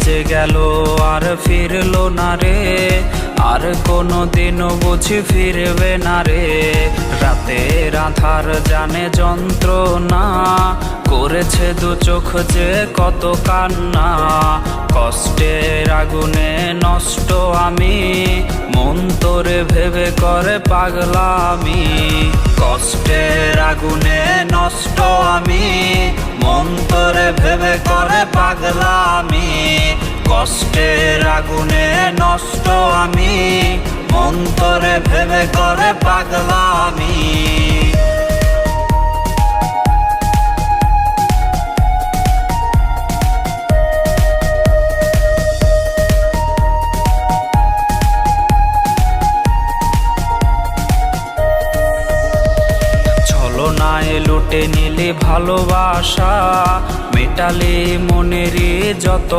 যে গেল আর ফিরলো না রে, আর কোনো দিনও বুঝি ফিরবে না রে। রাতের আধার জানে যন্ত্রণা, করেছে দু চোখ যে কত কান্না। কষ্টের আগুনে নষ্ট আমি, মন তোরে ভেবে করে পাগলামি। কষ্টের আগুনে নষ্ট আমি, মন তোরে ভেবে করে পাগলামি। কষ্টের আগুনে নষ্ট আমি, মন তোরে ভেবে করে পাগলামি। ছলনায় লুটে নিলি ভালোবাসা, মেটালি মনেরই যত